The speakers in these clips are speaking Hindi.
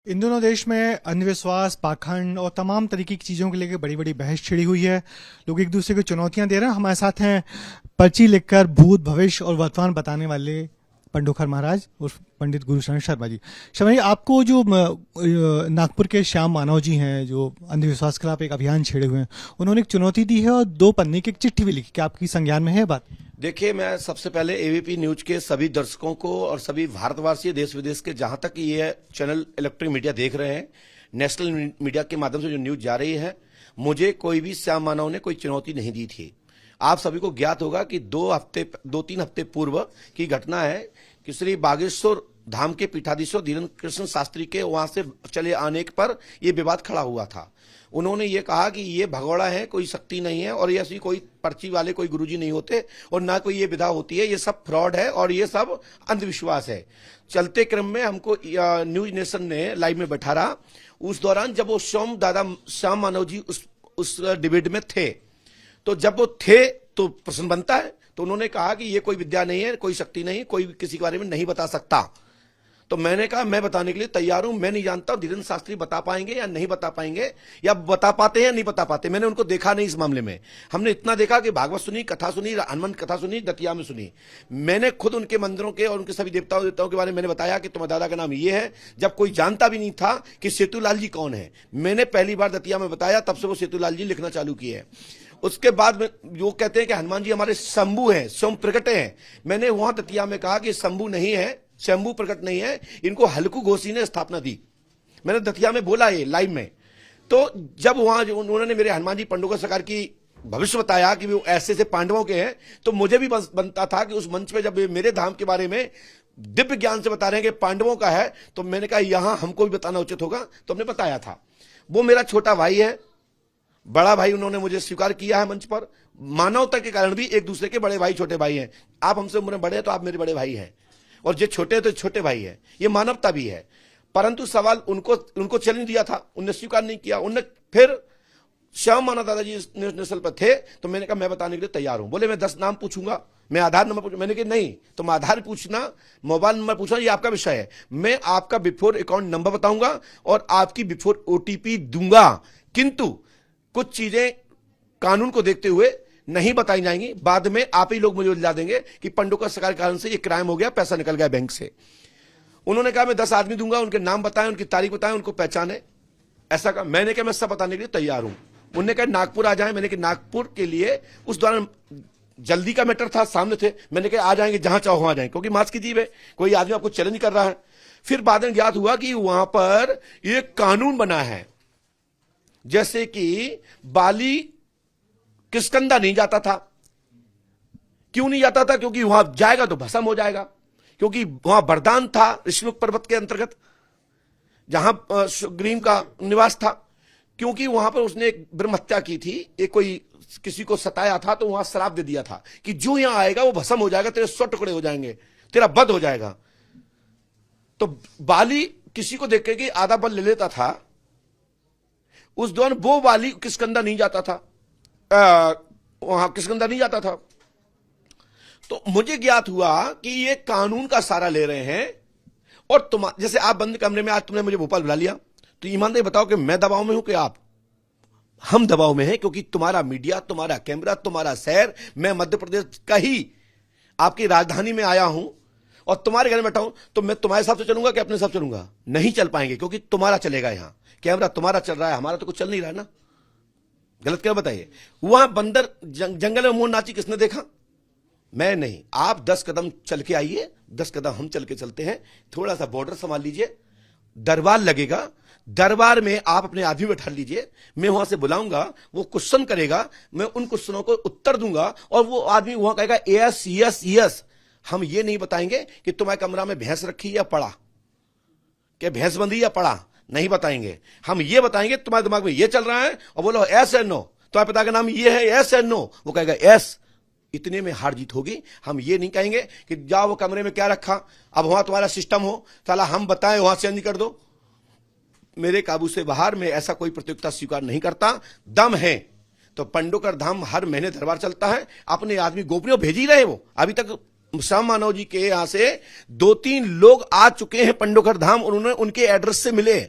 इन दोनों देश में अंधविश्वास, पाखंड और तमाम तरीके की चीज़ों को लेकर बड़ी बड़ी बहस छिड़ी हुई है। लोग एक दूसरे को चुनौतियां दे रहे हैं। हमारे साथ हैं पर्ची लिखकर भूत, भविष्य और वर्तमान बताने वाले पंडोखर महाराज और पंडित गुरुशरण शर्मा जी। शर्मा जी, आपको जो नागपुर के श्याम मानव जी हैं, जो अंधविश्वास के खिलाफ एक अभियान छेड़े हुए हैं, उन्होंने एक चुनौती दी है और 2 पन्ने की एक चिट्ठी भी लिखी। क्या आपकी संज्ञान में है बात? देखिए, मैं सबसे पहले एबीपी न्यूज के सभी दर्शकों को और सभी भारतवासी, देश विदेश के जहां तक ये चैनल इलेक्ट्रिक मीडिया देख रहे हैं, नेशनल मीडिया के माध्यम से जो न्यूज जा रही है, मुझे कोई भी श्याम मानव ने कोई चुनौती नहीं दी थी। आप सभी को ज्ञात होगा कि 2-3 हफ्ते पूर्व की घटना है कि श्री बागेश्वर धाम के पीठाधीश्वर धीरेन्द्र कृष्ण शास्त्री के वहां से चले आने पर यह विवाद खड़ा हुआ था। उन्होंने ये कहा कि ये भगोड़ा है, कोई शक्ति नहीं है और ये ऐसी कोई पर्ची वाले कोई गुरुजी नहीं होते और ना कोई ये विधा होती है, ये सब फ्रॉड है और ये सब अंधविश्वास है। चलते क्रम में हमको न्यूज नेशन ने लाइव में बैठा रहा। उस दौरान जब वो श्याम मानव जी उस डिबेट में थे, तो जब वो थे तो प्रश्न बनता है, तो उन्होंने कहा कि ये कोई विद्या नहीं है, कोई शक्ति नहीं, कोई किसी के बारे में नहीं बता सकता। तो मैंने कहा मैं बताने के लिए तैयार हूं। मैं नहीं जानता धीरेन्द्र शास्त्री बता पाएंगे या नहीं बता पाएंगे, या बता पाते हैं या नहीं बता पाते। मैंने उनको देखा नहीं इस मामले में। हमने इतना देखा कि भागवत सुनी, कथा सुनी, हनुमान कथा सुनी, दतिया में सुनी। मैंने खुद उनके मंदिरों के और उनके सभी देवताओं के बारे में मैंने बताया कि तुम्हारे दादा का नाम ये है, जब कोई जानता भी नहीं था कि सेतुलाल जी कौन है। मैंने पहली बार दतिया में बताया, तब से वो सेतुलाल जी लिखना चालू किए हैं। उसके बाद में वो कहते हैं कि हनुमान जी हमारे शंभु हैं, स्वयं प्रकटे हैं। मैंने वहां दतिया में कहा कि शंभु नहीं है, शंभु प्रकट नहीं है, इनको हल्कू घोषी ने स्थापना दी। मैंने दतिया में बोला ये लाइव में। तो जब वहां उन्होंने मेरे हनुमान जी पंडोकर सरकार की भविष्य बताया कि वो ऐसे से पांडवों के हैं, तो मुझे भी बनता था कि उस मंच पे जब मेरे धाम के बारे में दिव्य ज्ञान से बता रहे हैं कि पांडवों का है, तो मैंने कहा यहां हमको भी बताना उचित होगा। तो हमने बताया था। वो मेरा छोटा भाई है, बड़ा भाई उन्होंने मुझे स्वीकार किया है मंच पर। मानवता के कारण भी एक दूसरे के बड़े भाई छोटे भाई हैं। आप हमसे उम्र में बड़े हैं तो आप मेरे बड़े भाई हैं, और जो छोटे हैं तो छोटे भाई हैं। ये मानवता भी है। परंतु सवाल उनको चैलेंज दिया था, उन्होंने स्वीकार नहीं किया। उन्होंने फिर श्याम मानव दादाजी नेशनल पर थे, तो मैंने कहा मैं बताने के लिए तैयार हूं। बोले मैं 10 नाम पूछूंगा, मैं आधार नंबर पूछूंगा। मैंने कहा नहीं, तुम आधार पूछना, मोबाइल नंबर पूछना, ये आपका विषय है। मैं आपका बिफोर अकाउंट नंबर बताऊंगा और आपकी बिफोर ओटीपी दूंगा, किंतु कुछ चीजें कानून को देखते हुए नहीं बताई जाएंगी। बाद में आप ही लोग मुझे उलझा देंगे कि पंडोकर सरकार के कारण से ये क्राइम हो गया, पैसा निकल गया बैंक से। उन्होंने कहा मैं 10 आदमी दूंगा, उनके नाम बताएं, उनकी तारीख बताएं, उनको पहचाने। ऐसा कहा। मैंने कहा मैं सब बताने के लिए तैयार हूं। उन्होंने कहा नागपुर आ जाए। मैंने कहा नागपुर के लिए उस दौरान जल्दी का मैटर था, सामने थे। मैंने कहा आ जाएंगे, जहां चाहो वहां जाएंगे, क्योंकि मास्क की जीव है, कोई आदमी आपको चैलेंज कर रहा है। फिर बाद में ज्ञात हुआ कि वहां पर एक कानून बना है, जैसे कि बाली किष्किंधा नहीं जाता था। क्यों नहीं जाता था? क्योंकि वहां जाएगा तो भस्म हो जाएगा, क्योंकि वहां वरदान था ऋषिमुख पर्वत के अंतर्गत, जहां सुग्रीव का निवास था। क्योंकि वहां पर उसने एक ब्रह्म हत्या की थी, एक कोई किसी को सताया था, तो वहां श्राप दे दिया था कि जो यहां आएगा वो भस्म हो जाएगा, तेरे 100 टुकड़े हो जाएंगे, तेरा वध हो जाएगा। तो बाली किसी को देख के आधा बल ले लेता था। उस दौरान वो बाली किष्किंधा नहीं जाता था, वहां किष्किंधा नहीं जाता था। तो मुझे ज्ञात हुआ कि ये कानून का सहारा ले रहे हैं। और तुम जैसे आप बंद कमरे में, आज तुमने मुझे भोपाल बुला लिया, तो ईमानदारी बताओ कि मैं दबाव में हूं कि आप? हम दबाव में हैं, क्योंकि तुम्हारा मीडिया, तुम्हारा कैमरा, तुम्हारा शहर, मैं मध्य प्रदेश का ही आपकी राजधानी में आया हूं और तुम्हारे घर में बैठा हूं, तो मैं तुम्हारे हिसाब से चलूंगा कि अपने हिसाब से चलूंगा? नहीं चल पाएंगे, क्योंकि तुम्हारा चलेगा। यहां कैमरा तुम्हारा चल रहा है, हमारा तो कुछ चल नहीं रहा ना। गलत क्या बताइए? वहां बंदर जंगल में मोर नाची किसने देखा? मैं नहीं। आप 10 कदम चल के आइए, 10 कदम हम चल के चलते हैं। थोड़ा सा बॉर्डर संभाल लीजिए, दरबार लगेगा, दरबार में आप अपने आदमी बैठा लीजिए। मैं वहां से बुलाऊंगा, वो क्वेश्चन करेगा, मैं उन क्वेश्चनों को उत्तर दूंगा और वो आदमी वहां कहेगा यस यस यस। हम ये नहीं बताएंगे कि तुम्हारे कमरा में भैंस रखी या पड़ा, क्या भैंस बंधी या पड़ा, नहीं बताएंगे। हम ये बताएंगे तुम्हारे दिमाग में ये चल रहा है, और बोलो एस एंड नो, तुम्हारे पिता का नाम ये है, एस एंड नो, वो कहेगा एस। इतने में हार जीत होगी। हम ये नहीं कहेंगे कि जाओ वो कमरे में क्या रखा, अब वहां तुम्हारा सिस्टम हो, साला हम बताएं वहां चेंज कर दो। मेरे काबू से बाहर में ऐसा कोई प्रतियोगिता स्वीकार नहीं करता। दम है तो पंडोकर धाम हर महीने दरबार चलता है, अपने आदमी गोपनीय भेज ही रहे। वो अभी तक श्याम मानव जी के यहां से 2-3 लोग आ चुके हैं पंडोखर धाम, उन्होंने उनके एड्रेस से मिले।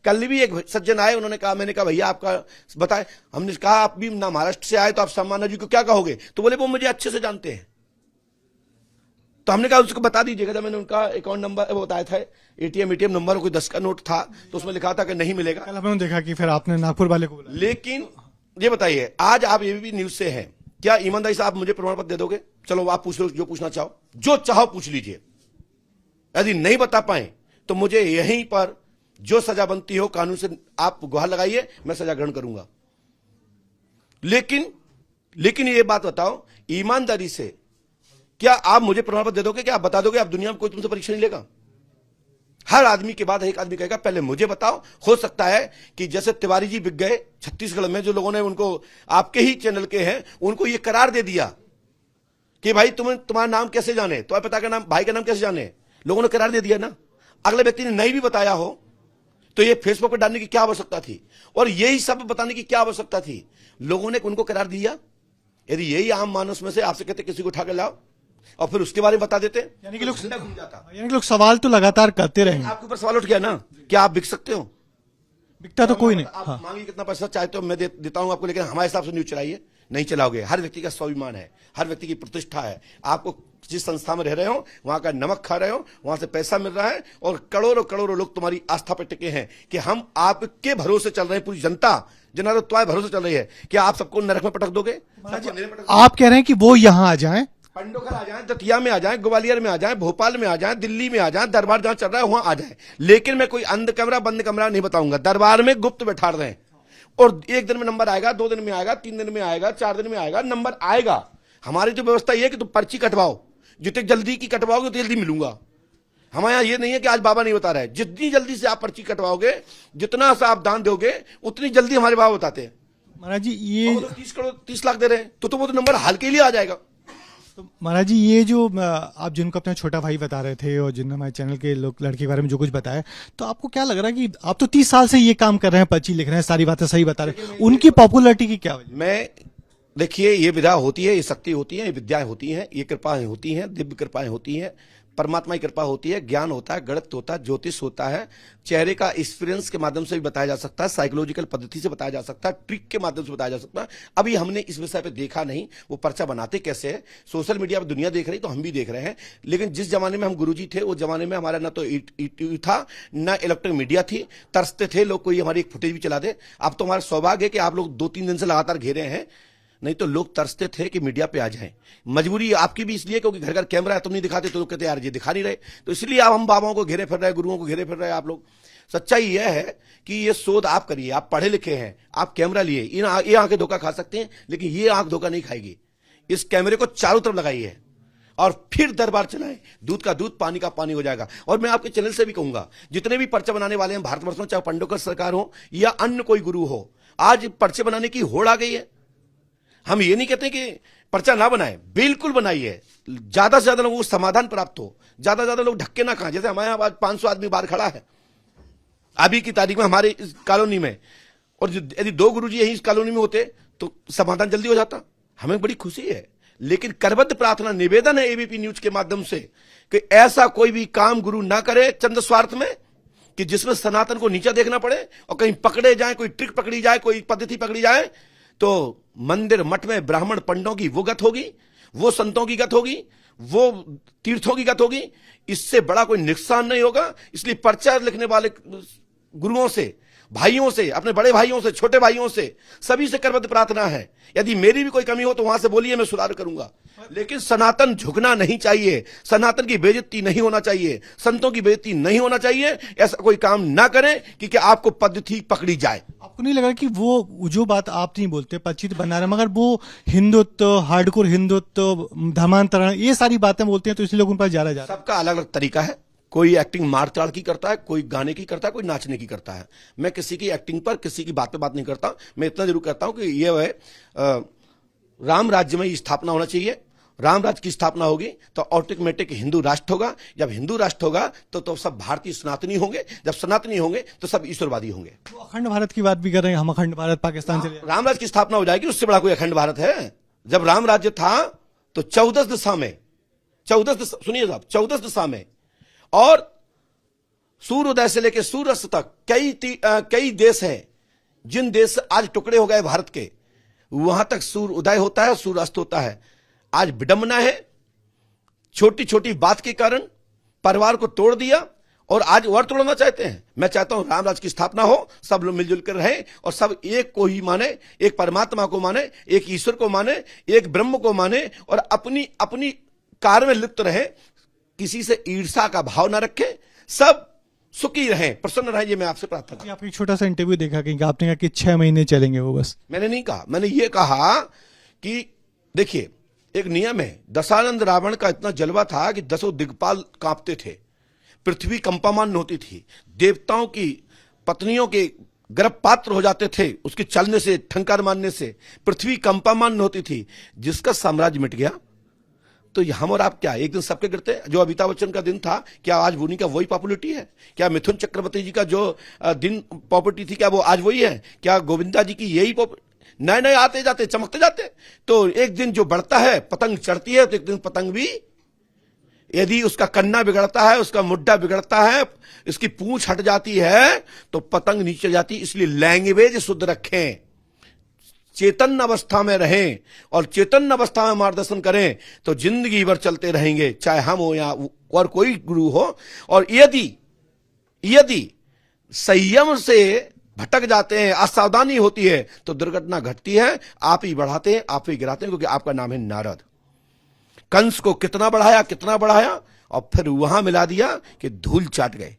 कल भी एक सज्जन आए, उन्होंने कहा, मैंने कहा भैया आपका बताए, हमने कहा आप भी ना महाराष्ट्र से आए तो आप श्याम मानव जी को क्या कहोगे? तो बोले वो मुझे अच्छे से जानते हैं। तो हमने कहा उसको बता दीजिएगा। जब मैंने उनका अकाउंट नंबर वो बताया था, एटीएम नंबर कोई 10 का नोट था, तो उसमें लिखा था कि नहीं मिलेगा। कल हमने देखा कि फिर आपने नागपुर वाले को बोला। लेकिन ये बताइए, आज आप एबीपी न्यूज से हैं, क्या ईमानदारी से आप मुझे प्रमाण पत्र दे दोगे? चलो आप पूछ लो, जो पूछना चाहो, जो चाहो पूछ लीजिए। यदि नहीं बता पाए तो मुझे यहीं पर जो सजा बनती हो कानून से आप गुहार लगाइए, मैं सजा ग्रहण करूंगा। लेकिन ये बात बताओ ईमानदारी से, क्या आप मुझे प्रमाण पत्र दे दोगे? क्या आप बता दोगे? आप दुनिया में कोई तुमसे परीक्षा नहीं लेगा? हर आदमी के बाद एक आदमी कहेगा पहले मुझे बताओ। हो सकता है कि जैसे तिवारी जी बिक गए छत्तीसगढ़ में, जो लोगों ने उनको आपके ही चैनल के हैं, उनको ये करार दे दिया कि भाई तुम्हारा नाम कैसे जाने, तुम्हारे पिता का नाम, भाई का नाम कैसे जाने, लोगों ने करार दे दिया ना। अगले व्यक्ति ने नहीं भी बताया हो तो ये फेसबुक पर डालने की क्या आवश्यकता थी, और यही सब बताने की क्या आवश्यकता थी? लोगों ने उनको करार दिया। यदि यही आम मानुष में से आपसे कहते किसी को उठा के लाओ और फिर उसके बारे में बता देते, यानी कि लोग घूम जाता। यानी कि लोग सवाल तो लगातार करते रहेंगे। आपके ऊपर सवाल उठ गया ना, क्या आप बिक सकते हो? बिकता तो कोई नहीं। आप हाँ। मांगिए कितना पैसा चाहे तो मैं देता हूं आपको, लेकिन हमारे हिसाब से न्यूज चलाइए। नहीं चलाओगे। हर व्यक्ति का स्वाभिमान है, हर व्यक्ति की प्रतिष्ठा है। आपको जिस संस्था में रह रहे हो, वहां का नमक खा रहे हो, वहां से पैसा मिल रहा है, और करोड़ों करोड़ों लोग तुम्हारी आस्था पर टिके हैं कि हम आपके भरोसे चल रहे हैं। पूरी जनता जनार्दन तुम्हारे भरोसे चल रही है। क्या आप सबको नरक में पटक दोगे? आप कह रहे हैं कि वो यहां आ जाएं, पंडोखर आ जाएं, दतिया में आ जाएं, ग्वालियर में आ जाएं, भोपाल में आ जाएं, दिल्ली में आ जाएं, दरबार जहां चल रहा है वहां आ जाएं, लेकिन मैं कोई अंध कमरा बंद कमरा नहीं बताऊंगा। दरबार में गुप्त बैठा रहे हैं, और 1 दिन में नंबर आएगा, 2 दिन में आएगा, 3 दिन में आएगा, 4 दिन में आएगा, नंबर आएगा। हमारी जो व्यवस्था यह है कि तुम पर्ची कटवाओ, जितनी जल्दी की कटवाओगे उतनी जल्दी मिलूंगा। हमारे यहां ये नहीं है कि आज बाबा नहीं बता रहे, जितनी जल्दी से आप पर्ची कटवाओगे, जितना सा आप दान दोगे, उतनी जल्दी हमारे बाबा बताते हैं। महाराज जी ये 30 लाख दे रहे हैं, तो वो तो नंबर हाल के लिए आ जाएगा। तो महाराज जी ये जो आप जिनको अपना छोटा भाई बता रहे थे और जिन हमारे चैनल के लोग लड़के के बारे में जो कुछ बताया, तो आपको क्या लग रहा है कि आप तो 30 साल से ये काम कर रहे हैं, पर्ची लिख रहे हैं, सारी बातें सही बता रहे हैं, उनकी पॉपुलैरिटी की क्या वजह? मैं देखिए, ये विधा होती है, ये शक्ति होती है, ये विद्याएं होती हैं, ये कृपाएं होती हैं, दिव्य कृपाएं होती हैं, परमात्मा की कृपा होती है, ज्ञान होता है, गणित होता है, ज्योतिष होता है, चेहरे का एक्सपीरियंस के माध्यम से भी बताया जा सकता है, साइकोलॉजिकल पद्धति से बताया जा सकता है, ट्रिक के माध्यम से बताया जा सकता है। अभी हमने इस विषय पे देखा नहीं, वो पर्चा बनाते कैसे है। सोशल मीडिया पर दुनिया देख रही तो हम भी देख रहे हैं, लेकिन जिस जमाने में हम गुरुजी थे, उस जमाने में हमारा ना तो ईटीवी था, ना इलेक्ट्रॉनिक मीडिया थी। तरसते थे लोग कोई हमारी एक फुटेज भी चला दे। अब तो हमारा सौभाग्य है कि आप लोग 2-3 दिन से लगातार घेरे हैं, नहीं तो लोग तरसते थे कि मीडिया पे आ जाएं। मजबूरी आपकी भी इसलिए क्योंकि घर घर कैमरा है, तुम नहीं दिखाते तो लोग कहते यार ये दिखा नहीं रहे, तो इसलिए आप हम बाबाओं को घेरे फिर रहे, गुरुओं को घेरे फिर रहे आप लोग। सच्चाई यह है कि ये शोध आप करिए, आप पढ़े लिखे हैं, आप कैमरा लिए, ये आंखें धोखा खा सकते हैं, लेकिन ये आंख धोखा नहीं खाएगी। इस कैमरे को चारों तरफ लगाइए और फिर दरबार चलाएं, दूध का दूध पानी का पानी हो जाएगा। और मैं आपके चैनल से भी कहूंगा, जितने भी पर्चे बनाने वाले हैं भारतवर्ष में, चाहे पंडोकर सरकार हो या अन्य कोई गुरु हो, आज पर्चे बनाने की होड़ आ गई है। हम ये नहीं कहते कि पर्चा ना बनाए, बिल्कुल बनाइए, ज्यादा से ज्यादा लोगों को समाधान प्राप्त हो, ज्यादा से ज्यादा लोग धक्के ना खाएं। जैसे हमारे यहां 500 आदमी बाहर खड़ा है अभी की तारीख में हमारे इस कॉलोनी में, और यदि 2 गुरुजी यही इस कॉलोनी में होते तो समाधान जल्दी हो जाता। हमें बड़ी खुशी है, लेकिन करबद्ध प्रार्थना निवेदन है एबीपी न्यूज के माध्यम से कि ऐसा कोई भी काम गुरु ना करे चंद स्वार्थ में, कि जिसमें सनातन को नीचा देखना पड़े और कहीं पकड़े जाए, कोई ट्रिक पकड़ी जाए, कोई पद्धति पकड़ी जाए, तो मंदिर मठ में ब्राह्मण पंडों की वो गत होगी, वो संतों की गत होगी, वो तीर्थों की गत होगी। इससे बड़ा कोई नुकसान नहीं होगा। इसलिए पर्चा लिखने वाले गुरुओं से, भाइयों से, अपने बड़े भाइयों से, छोटे भाइयों से, सभी से करबद्ध प्रार्थना है, यदि मेरी भी कोई कमी हो तो वहां से बोलिए, मैं सुधार करूंगा। लेकिन सनातन झुकना नहीं चाहिए, सनातन की बेइज्जती नहीं होना चाहिए, संतों की बेइज्जती नहीं होना चाहिए। ऐसा कोई काम ना करें कि आपको पद्धति पकड़ी जाए। आपको नहीं लगा कि वो जो बात आप नहीं बोलते, पर्ची तो बना रहे, मगर वो हिंदुत्व, हार्डकोर हिंदुत्व, धर्मांतरण, ये सारी बातें बोलते हैं, तो इसलिए लोग उन पर जा रहा है। सबका अलग अलग तरीका है। कोई एक्टिंग मारताड़ की करता है, कोई गाने की करता है, कोई नाचने की करता है। मैं किसी की एक्टिंग पर, किसी की बात पे बात नहीं करता। मैं इतना जरूर कहता हूं कि ये है राम राज्य में स्थापना होना चाहिए। राम राज्य की स्थापना होगी तो ऑटोमेटिक हिंदू राष्ट्र होगा। जब हिंदू राष्ट्र होगा तो सब भारतीय सनातनी होंगे। जब सनातनी होंगे तो सब ईश्वरवादी होंगे। तो अखंड भारत की बात भी कर रहे हैं हम, अखंड भारत पाकिस्तान से राम राज्य की स्थापना हो जाएगी, उससे बड़ा कोई अखंड भारत है? जब राम राज्य था तो 14 दिशा में 14 दिशा, सुनिए साहब, 14 दिशा में, और सूर्योदय से लेकर सूर्यास्त तक कई देश हैं जिन देश आज टुकड़े हो गए भारत के, वहां तक सूर्य उदय होता है, सूर्यास्त होता है। आज विडंबना है, छोटी छोटी बात के कारण परिवार को तोड़ दिया और आज और तोड़ना चाहते हैं। मैं चाहता हूं रामराज की स्थापना हो, सब लोग मिलजुल कर रहें और सब एक को ही माने, एक परमात्मा को माने, एक ईश्वर को माने, एक ब्रह्म को माने और अपनी अपनी कार्य में लिप्त रहे, किसी से ईर्ष्या का भाव ना रखें, सब सुखी रहें, प्रसन्न रहें। ये मैं आपसे प्रार्थना करता हूं। आपने एक छोटा सा इंटरव्यू देखा कहीं आपने कहा कि 6 महीने चलेंगे वो बस। मैंने नहीं कहा, मैंने ये कहा कि देखिए एक नियम है, दशानंद रावण का इतना जलवा था कि 10 दिग्पाल कांपते थे, पृथ्वी कंपामान होती थी, देवताओं की पत्नियों के गर्भपात्र हो जाते थे उसके चलने से, ठंकार मारने से, पृथ्वी कंपामान होती थी। जिसका साम्राज्य मिट गया तो हम और आप क्या एक दिन सबके गिरते हैं? जो अमिताभ बच्चन का दिन था, क्या आज उन्हीं का वही पॉपुलरिटी है? क्या मिथुन चक्रवर्ती जी का जो दिन पॉपुलरिटी थी, क्या वो आज वही है? क्या गोविंदा जी की यही नए नए आते जाते, चमकते जाते? तो एक दिन जो बढ़ता है, पतंग चढ़ती है, तो एक दिन पतंग भी, यदि उसका कन्ना बिगड़ता है, उसका मुड्ढा बिगड़ता है, इसकी पूंछ हट जाती है तो पतंग नीचे जाती है। इसलिए लैंग्वेज शुद्ध रखें, चेतन अवस्था में रहें और चेतन अवस्था में मार्गदर्शन करें तो जिंदगी भर चलते रहेंगे, चाहे हम हो या और कोई गुरु हो। और यदि संयम से भटक जाते हैं, असावधानी होती है तो दुर्घटना घटती है। आप ही बढ़ाते हैं, आप ही गिराते हैं, क्योंकि आपका नाम है नारद। कंस को कितना बढ़ाया और फिर वहां मिला दिया कि धूल चाट गए।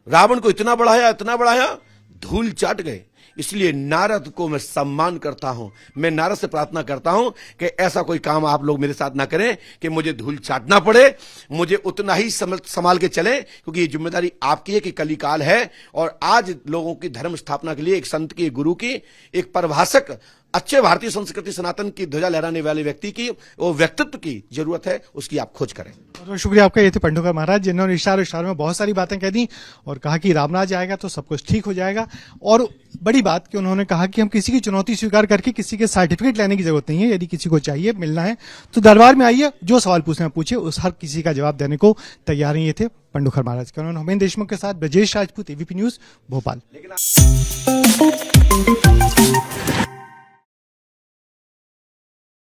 रावण को इतना बढ़ाया, धूल चाट गए। इसलिए नारद को मैं सम्मान करता हूं। मैं नारद से प्रार्थना करता हूं कि ऐसा कोई काम आप लोग मेरे साथ ना करें कि मुझे धूल चाटना पड़े। मुझे उतना ही संभाल के चलें, क्योंकि ये जिम्मेदारी आपकी है कि कलिकाल है और आज लोगों की धर्म स्थापना के लिए एक संत की, गुरु की, एक परिभाषक, अच्छे भारतीय संस्कृति सनातन की ध्वजा लहराने वाले व्यक्ति की, वो व्यक्तित्व की जरूरत है, उसकी आप खोज करें। बहुत शुक्रिया आपका। ये थे पंडुकर महाराज जिन्होंने इशारे में बहुत सारी बातें कह दी और कहा कि रामराज आएगा तो सब कुछ ठीक हो जाएगा। और बड़ी बात कि उन्होंने कहा कि हम किसी की चुनौती स्वीकार करके किसी के सर्टिफिकेट लेने की जरूरत नहीं है। यदि किसी को चाहिए, मिलना है तो दरबार में आइए, जो सवाल पूछना है पूछिए, उस हर किसी का जवाब देने को तैयार हैं। ये थे पंडुकर महाराज। उन्होंने होमेंद्र देशमुख के साथ ब्रजेश राजपूत, एबीपी न्यूज, भोपाल।